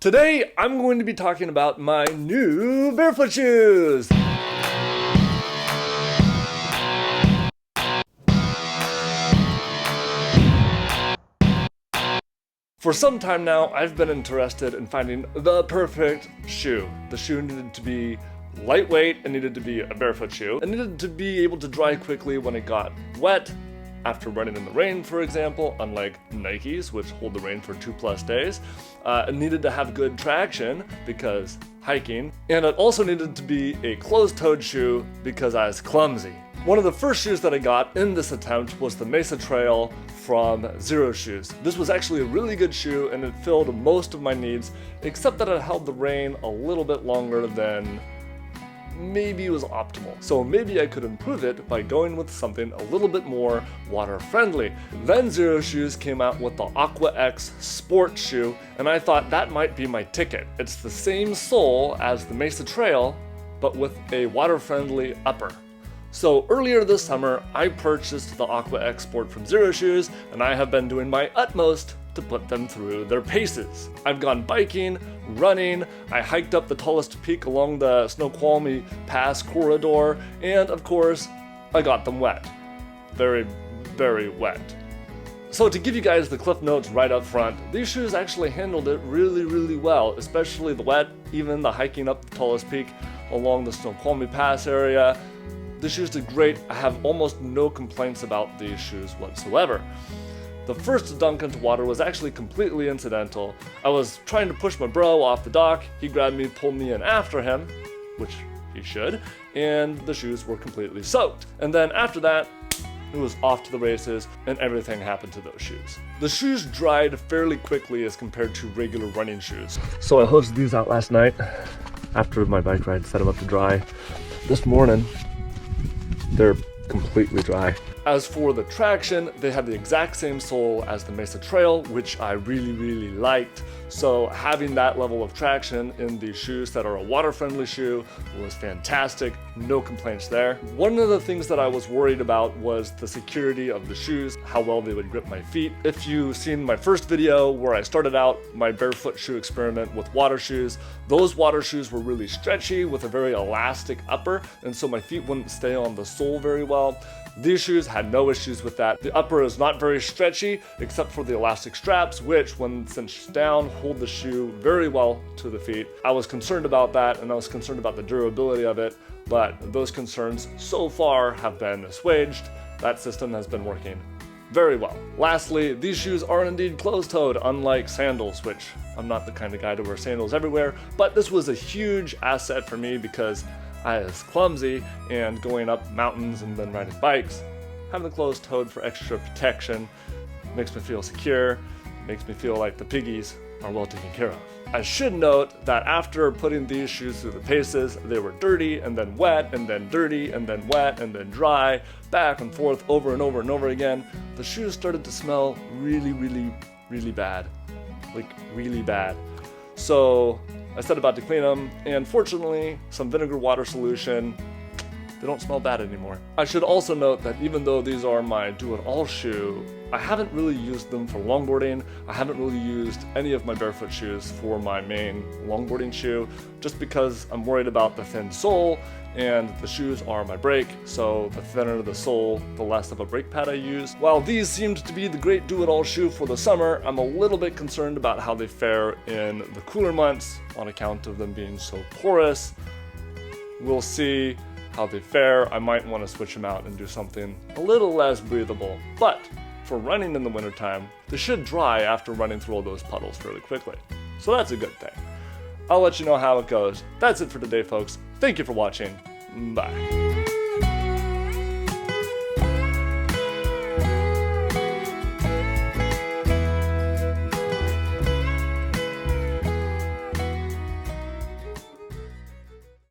Today, I'm going to be talking about my new Barefoot shoes. For some time now, I've been interested in finding the perfect shoe. The shoe needed to be lightweight, it needed to be a barefoot shoe, it needed to be able to dry quickly when it got wet, after running in the rain, for example, unlike Nikes, which hold the rain for 2+ days. It needed to have good traction because hiking, and it also needed to be a closed-toed shoe because I was clumsy. One of the first shoes that I got in this attempt was the Mesa Trail from Xero Shoes. This was actually a really good shoe and it filled most of my needs, except that it held the rain a little bit longer than maybe was optimal. So maybe I could improve it by going with something a little bit more water friendly. Then Xero Shoes came out with the Aqua X sport shoe, and I thought that might be my ticket. It's the same sole as the Mesa Trail, but with a water friendly upper. So earlier this summer, I purchased the Aqua X Sport from Xero Shoes, and I have been doing my utmost to put them through their paces. I've gone biking, running, I hiked up the tallest peak along the Snoqualmie Pass corridor, and of course, I got them wet. Very, very wet. So to give you guys the cliff notes right up front, these shoes actually handled it really, really well, especially the wet, even the hiking up the tallest peak along the Snoqualmie Pass area. The shoes did great. I have almost no complaints about these shoes whatsoever. The first dunk into water was actually completely incidental. I was trying to push my bro off the dock, he grabbed me, pulled me in after him, which he should, and the shoes were completely soaked. And then after that, it was off to the races, and everything happened to those shoes. The shoes dried fairly quickly as compared to regular running shoes. So I hosed these out last night, after my bike ride, set them up to dry. This morning, they're completely dry. As for the traction, they had the exact same sole as the Mesa Trail, which I really, really liked. So having that level of traction in these shoes that are a water-friendly shoe was fantastic. No complaints there. One of the things that I was worried about was the security of the shoes, how well they would grip my feet. If you've seen my first video where I started out my barefoot shoe experiment with water shoes, those water shoes were really stretchy with a very elastic upper, and so my feet wouldn't stay on the sole very well. These shoes had no issues with that. The upper is not very stretchy, except for the elastic straps, which when cinched down, hold the shoe very well to the feet. I was concerned about that, and I was concerned about the durability of it, but those concerns so far have been assuaged. That system has been working very well. Lastly, these shoes are indeed closed-toed, unlike sandals, which I'm not the kind of guy to wear sandals everywhere, but this was a huge asset for me because I was clumsy, and going up mountains and then riding bikes, having the closed-toed for extra protection makes me feel secure, makes me feel like the piggies are well taken care of. I should note that after putting these shoes through the paces, they were dirty and then wet and then dirty and then wet and then dry, back and forth over and over and over again. The shoes started to smell really, really, really bad. Like really bad. So I set about to clean them, and fortunately, some vinegar water solution, they don't smell bad anymore. I should also note that even though these are my do-it-all shoe, I haven't really used them for longboarding. I haven't really used any of my barefoot shoes for my main longboarding shoe, just because I'm worried about the thin sole, and the shoes are my brake, so the thinner the sole, the less of a brake pad I use. While these seemed to be the great do-it-all shoe for the summer, I'm a little bit concerned about how they fare in the cooler months on account of them being so porous. We'll see how they fare. I might want to switch them out and do something a little less breathable, but for running in the wintertime, they should dry after running through all those puddles fairly quickly. So that's a good thing. I'll let you know how it goes. That's it for today, folks. Thank you for watching. Bye.